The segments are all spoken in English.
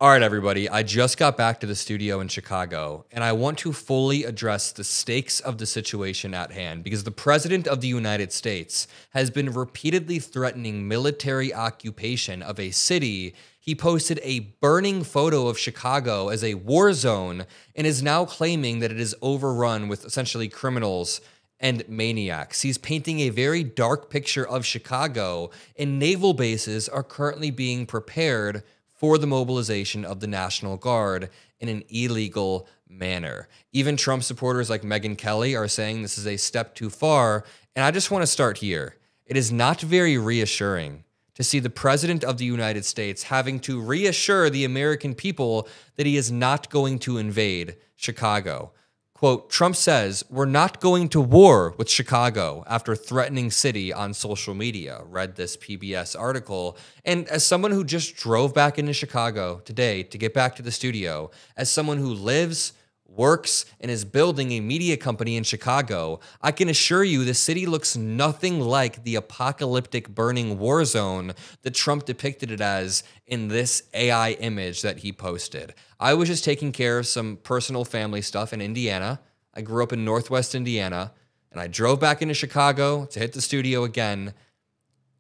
All right, everybody, I just got back to the studio in Chicago, and I want to fully address the stakes of the situation at hand because the President of the United States has been repeatedly threatening military occupation of a city. He posted a burning photo of Chicago as a war zone and is now claiming that it is overrun with essentially criminals and maniacs. He's painting a very dark picture of Chicago, and naval bases are currently being prepared for the mobilization of the National Guard in an illegal manner. Even Trump supporters like Megyn Kelly are saying this is a step too far, and I just want to start here. It is not very reassuring to see the President of the United States having to reassure the American people that he is not going to invade Chicago. Quote, Trump says, we're not going to war with Chicago after threatening city on social media. Read this PBS article. And as someone who just drove back into Chicago today to get back to the studio, as someone who lives, works, and is building a media company in Chicago, I can assure you the city looks nothing like the apocalyptic burning war zone that Trump depicted it as in this AI image that he posted. I was just taking care of some personal family stuff in Indiana. I grew up in Northwest Indiana, and I drove back into Chicago to hit the studio again,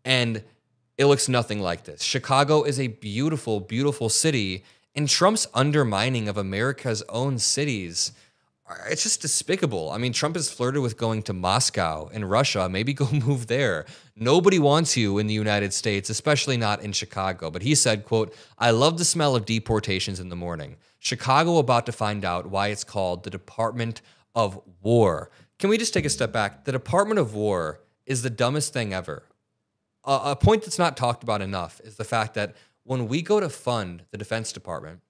and it looks nothing like this. Chicago is a beautiful, beautiful city, and Trump's undermining of America's own cities, it's just despicable. I mean, Trump has flirted with going to Moscow and Russia. Maybe go move there. Nobody wants you in the United States, especially not in Chicago. But he said, quote, I love the smell of deportations in the morning. Chicago about to find out why it's called the Department of War. Can we just take a step back? The Department of War is the dumbest thing ever. A point that's not talked about enough is the fact that when we go to fund the Defense Department,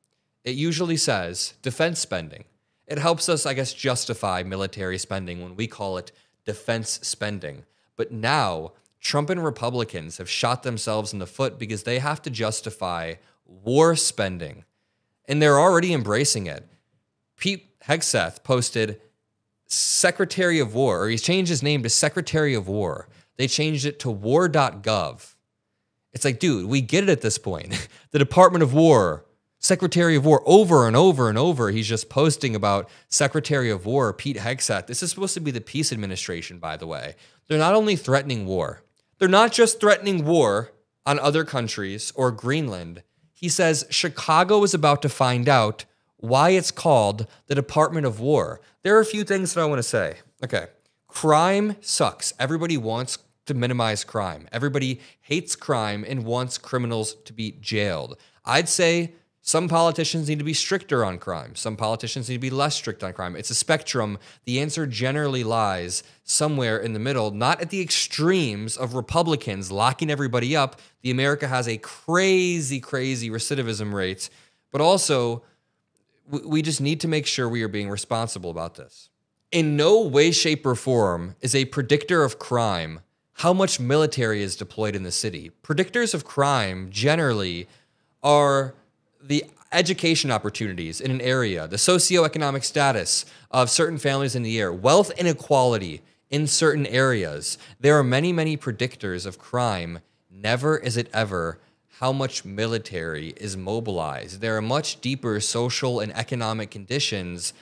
it usually says defense spending. It helps us, I guess, justify military spending when we call it defense spending. But now, Trump and Republicans have shot themselves in the foot because they have to justify war spending. And they're already embracing it. Pete Hegseth posted Secretary of War, or he's changed his name to Secretary of War. They changed it to war.gov. It's like, dude, we get it at this point. The Department of War, Secretary of War, over and over and over. He's just posting about Secretary of War, Pete Hegseth. This is supposed to be the peace administration, by the way. They're not only threatening war. They're not just threatening war on other countries or Greenland. He says Chicago is about to find out why it's called the Department of War. There are a few things that I want to say. Okay, crime sucks. Everybody wants to minimize crime. Everybody hates crime and wants criminals to be jailed. I'd say some politicians need to be stricter on crime. Some politicians need to be less strict on crime. It's a spectrum. The answer generally lies somewhere in the middle, not at the extremes of Republicans locking everybody up. The America has a crazy, crazy recidivism rate, but also we just need to make sure we are being responsible about this. In no way, shape, or form is a predictor of crime how much military is deployed in the city. Predictors of crime generally are the education opportunities in an area, the socioeconomic status of certain families in the area, wealth inequality in certain areas. There are many, many predictors of crime. Never is it ever how much military is mobilized. There are much deeper social and economic conditions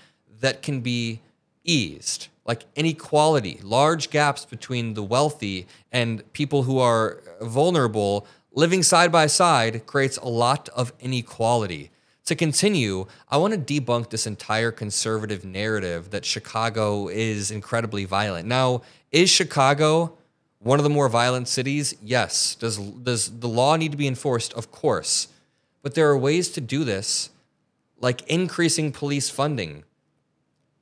that can be eased, like inequality, large gaps between the wealthy and people who are vulnerable living side by side creates a lot of inequality. To continue, I want to debunk this entire conservative narrative that Chicago is incredibly violent. Now, is Chicago one of the more violent cities? Yes. Does the law need to be enforced? Of course. But there are ways to do this, like increasing police funding,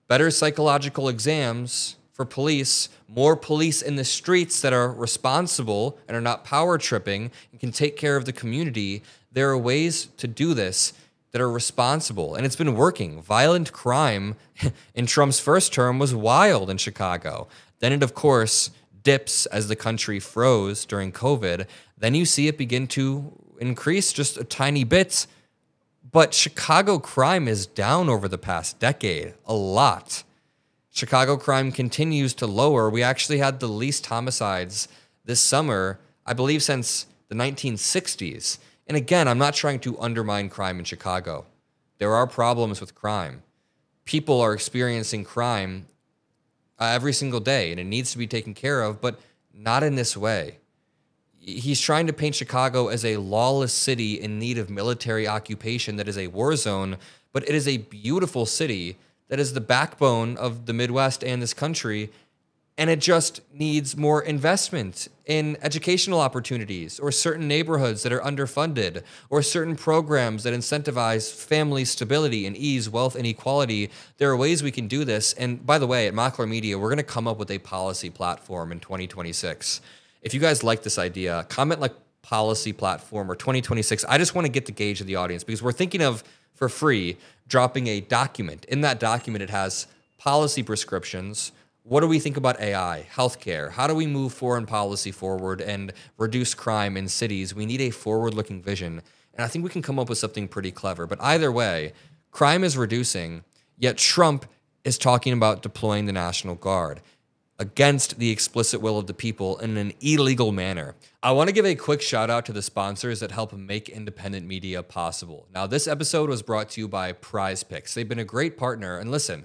better psychological exams for police, more police in the streets that are responsible and are not power tripping and can take care of the community. There are ways to do this that are responsible, and it's been working. Violent crime in Trump's first term was wild in Chicago. Then it, of course, dips as the country froze during COVID. Then you see it begin to increase just a tiny bit. But Chicago crime is down over the past decade, a lot. Chicago crime continues to lower. We actually had the least homicides this summer, I believe, since the 1960s. And again, I'm not trying to undermine crime in Chicago. There are problems with crime. People are experiencing crime every single day, and it needs to be taken care of, but not in this way. He's trying to paint Chicago as a lawless city in need of military occupation that is a war zone, but it is a beautiful city that is the backbone of the Midwest and this country, and it just needs more investment in educational opportunities or certain neighborhoods that are underfunded or certain programs that incentivize family stability and ease wealth inequality. There are ways we can do this. And by the way, at Mockler Media, we're going to come up with a policy platform in 2026. If you guys like this idea, comment like policy platform or 2026. I just want to get the gauge of the audience because we're thinking of, for free, dropping a document. In that document, it has policy prescriptions. What do we think about AI, healthcare? How do we move foreign policy forward and reduce crime in cities? We need a forward-looking vision, and I think we can come up with something pretty clever. But either way, crime is reducing, yet Trump is talking about deploying the National Guard against the explicit will of the people in an illegal manner. I want to give a quick shout out to the sponsors that help make independent media possible. Now, this episode was brought to you by Prize Picks. They've been a great partner, and listen,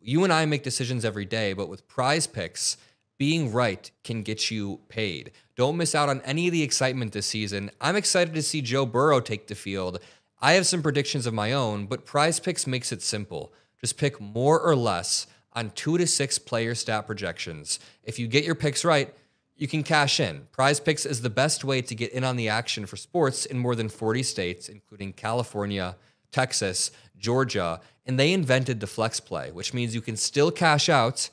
you and I make decisions every day, but with Prize Picks, being right can get you paid. Don't miss out on any of the excitement this season. I'm excited to see Joe Burrow take the field. I have some predictions of my own, but Prize Picks makes it simple. Just pick more or less on 2 to 6 player stat projections. If you get your picks right, you can cash in. Prize Picks is the best way to get in on the action for sports in more than 40 states, including California, Texas, Georgia, and they invented the flex play, which means you can still cash out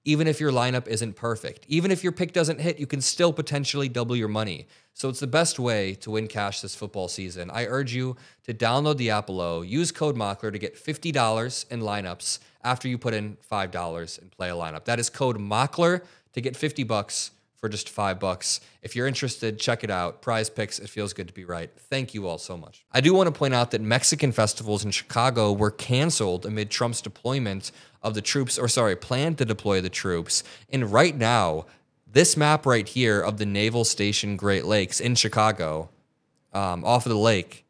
even if your lineup isn't perfect. Even if your pick doesn't hit, you can still potentially double your money. So it's the best way to win cash this football season. I urge you to download the app below, use code Mockler to get $50 in lineups after you put in $5 and play a lineup. That is code Mockler to get $50 for just $5. If you're interested, check it out. Prize Picks, it feels good to be right. Thank you all so much. I do want to point out that Mexican festivals in Chicago were canceled amid Trump's deployment of the troops, plan to deploy the troops. And right now, this map right here of the Naval Station Great Lakes in Chicago, off of the lake,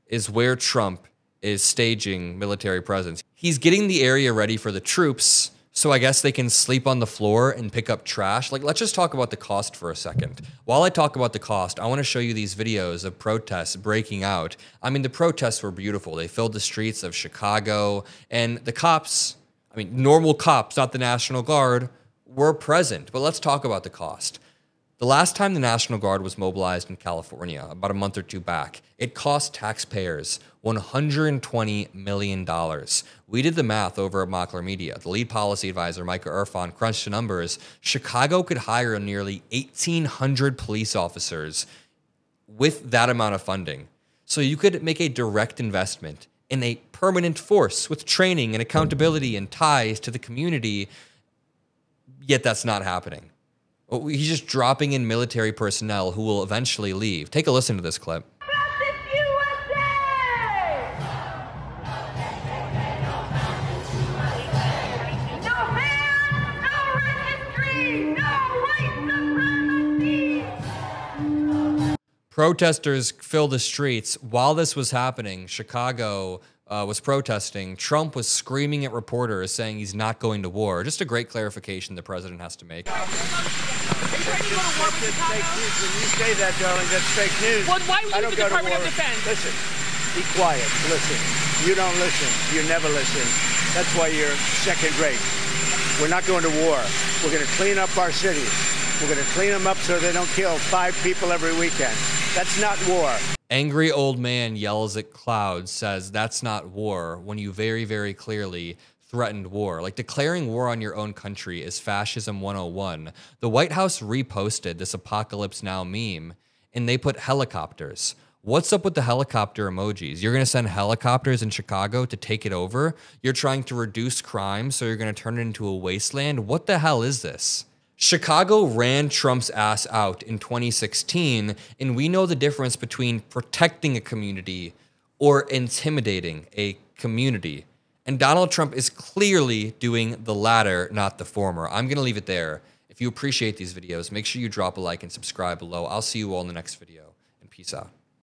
is where Trump is staging military presence. He's getting the area ready for the troops, so I guess they can sleep on the floor and pick up trash. Like, let's just talk about the cost for a second. While I talk about the cost, I want to show you these videos of protests breaking out. I mean, the protests were beautiful. They filled the streets of Chicago, and the cops, I mean, normal cops, not the National Guard, were present. But let's talk about the cost. The last time the National Guard was mobilized in California, about a month or two back, it cost taxpayers $120 million. We did the math over at Mockler Media. The lead policy advisor, Micah Irfan, crunched the numbers. Chicago could hire nearly 1,800 police officers with that amount of funding. So you could make a direct investment in a permanent force with training and accountability and ties to the community, yet that's not happening. He's just dropping in military personnel who will eventually leave. Take a listen to this clip. Protesters filled the streets. While this was happening, Chicago was protesting. Trump was screaming at reporters, saying he's not going to war. Just a great clarification the president has to make. That's fake news. When you say that, darling, that's fake news. Well, why would the Department of Defense? Listen, be quiet. Listen. You don't listen. You never listen. That's why you're second rate. We're not going to war. We're going to clean up our cities. We're going to clean them up so they don't kill 5 people every weekend. That's not war. Angry old man yells at clouds, says that's not war, when you very, very clearly threatened war. Like, declaring war on your own country is fascism 101. The White House reposted this Apocalypse Now meme, and they put helicopters. What's up with the helicopter emojis? You're going to send helicopters in Chicago to take it over? You're trying to reduce crime, so you're going to turn it into a wasteland? What the hell is this? Chicago ran Trump's ass out in 2016, and we know the difference between protecting a community or intimidating a community. And Donald Trump is clearly doing the latter, not the former. I'm going to leave it there. If you appreciate these videos, make sure you drop a like and subscribe below. I'll see you all in the next video, and peace out.